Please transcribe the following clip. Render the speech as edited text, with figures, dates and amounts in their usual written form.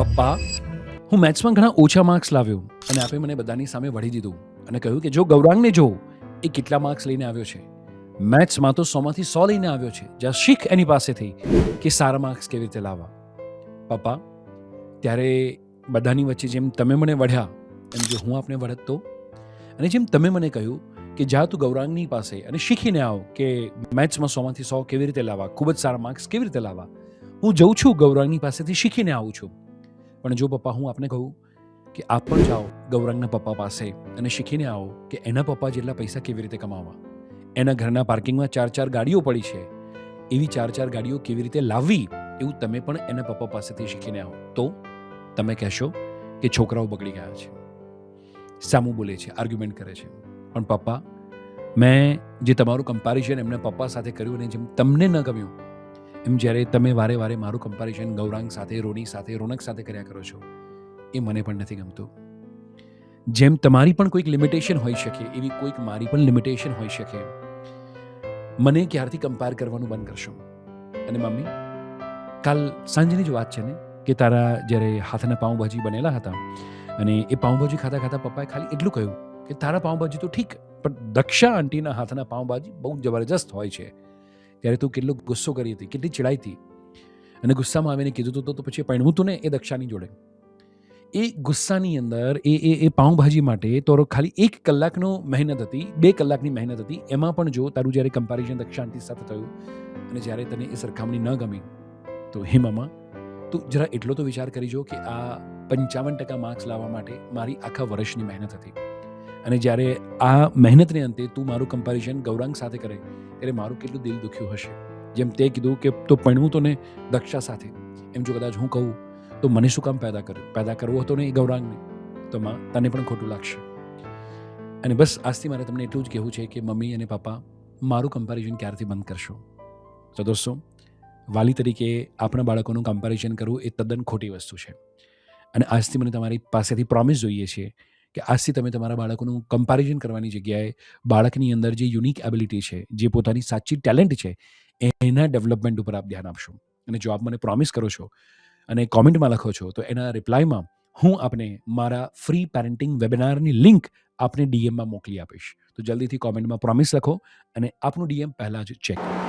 પપ્પા, હું મેથ્સમાં ઘણા ઓછા માર્ક્સ લાવ્યો અને આપે મને બધાની સામે વળી દીધું અને કહ્યું કે જો ગૌરાંગને જો એ કેટલા માર્ક્સ લઈને આવ્યો છે. મેથ્સમાં તો 100માંથી 100 લઈને આવ્યો છે. જ્યાં શીખ એની પાસેથી કે સારા માર્ક્સ કેવી રીતે લાવવા. પપ્પા, ત્યારે બધાની વચ્ચે જેમ તમે મને વઢ્યા એમ જો હું આપને વળત તો, અને જેમ તમે મને કહ્યું કે જા તું ગૌરાંગની પાસે અને શીખીને આવ કે મેથ્સમાં 100માંથી 100 કેવી રીતે લાવવા, ખૂબ જ સારા માર્ક્સ કેવી રીતે લાવવા. હું જઉં છું ગૌરાંગની પાસેથી શીખીને આવું છું. પણ જો પપ્પા હું આપને કહું કે આપ પણ જાઓ ગૌરાંગના પપ્પા પાસે અને શીખીને આવો કે એના પપ્પા જેટલા પૈસા કેવી રીતે કમાવા, એના ઘરના પાર્કિંગમાં 4 ગાડીઓ પડી છે, એવી 4 ગાડીઓ કેવી રીતે લાવવી, એવું તમે પણ એના પપ્પા પાસેથી શીખીને આવો, તો તમે કહેશો કે છોકરાઓ બગડી ગયા છે, સામું બોલે છે, આર્ગ્યુમેન્ટ કરે છે. પણ પપ્પા, મેં જે તમારું કમ્પેરિઝન એમના પપ્પા સાથે કર્યું અને જેમ તમને ન ગમ્યું એમ જ્યારે તમે વારે વારે મારું કમ્પેરિઝન ગૌરાંગ સાથે, રોની સાથે, રોનક સાથે કર્યા કરો છો, એ મને પણ નથી ગમતું. જેમ તમારી પણ કોઈક લિમિટેશન હોઈ શકે એવી કોઈક મારી પણ લિમિટેશન હોઈ શકે. મને ક્યારથી કમ્પેર કરવાનું બંધ કરશો. અને મમ્મી, કાલ સાંજની જ વાત છે ને કે તારા જ્યારે હાથના પાઉંભાજી બનેલા હતા અને એ પાઉંભાજી ખાતા ખાતા પપ્પાએ ખાલી એટલું કહ્યું કે તારા પાઉંભાજી તો ઠીક, પણ દક્ષા આંટીના હાથના પાઉંભાજી બહુ જબરજસ્ત હોય છે. ત્યારે તું કેટલો ગુસ્સો કરી હતી, કેટલી ચિડાઈ હતી, અને ગુસ્સામાં આવીને કીધું તો પછી પરણવું તું ને એ દક્ષાની જોડે. એ ગુસ્સાની અંદર એ પાઉંભાજી માટે તારો ખાલી 1 કલાકનો મહેનત હતી, 2 કલાકની મહેનત હતી. એમાં પણ જો તારું જ્યારે કમ્પેરિઝન દક્ષા આંટી સાથે થયું અને જ્યારે તને એ સરખામણી ન ગમી, તો હે મામા, તું જરા એટલો તો વિચાર કરી જો કે આ 55% માર્ક્સ લાવવા માટે મારી આખા વર્ષની મહેનત હતી. અને જ્યારે આ મહેનતને અંતે તું મારું કમ્પેરિઝન ગૌરાંગ સાથે કરે ત્યારે મારું કેટલું દિલ દુખ્યું હશે. જેમ તે કીધું કે તો પરણવું તો ને દક્ષા સાથે, એમ જો કદાચ હું કહું તો મને શું કામ પેદા કરવો હતો ને એ ગૌરાંગને, તો માં તને પણ ખોટું લાગશે. અને બસ આજથી મારે તમને એટલું જ કહેવું છે કે મમ્મી અને પપ્પા, મારું કમ્પેરિઝન ક્યારથી બંધ કરશો. તો દોસ્તો, વાલી તરીકે આપણા બાળકોનું કમ્પેરિઝન કરવું એ તદ્દન ખોટી વસ્તુ છે. અને આજથી મને તમારી પાસેથી પ્રોમિસ જોઈએ છે કે આજથી તમે તમારા બાળકોનું કમ્પેરિઝન કરવાની જગ્યાએ બાળકની અંદર જે યુનિક એબિલિટી છે, જે પોતાની સાચી ટેલેન્ટ છે, એના ડેવલપમેન્ટ ઉપર આપ ધ્યાન આપશો. અને જો આપ મને પ્રોમિસ કરો છો અને કોમેન્ટમાં લખો છો, તો એના રિપ્લાયમાં હું આપને મારા ફ્રી પેરેન્ટિંગ વેબિનારની લિંક આપને ડીએમમાં મોકલી આપીશ. તો જલ્દીથી કોમેન્ટમાં પ્રોમિસ લખો અને આપનું ડીએમ પહેલાં જ ચેક કરો.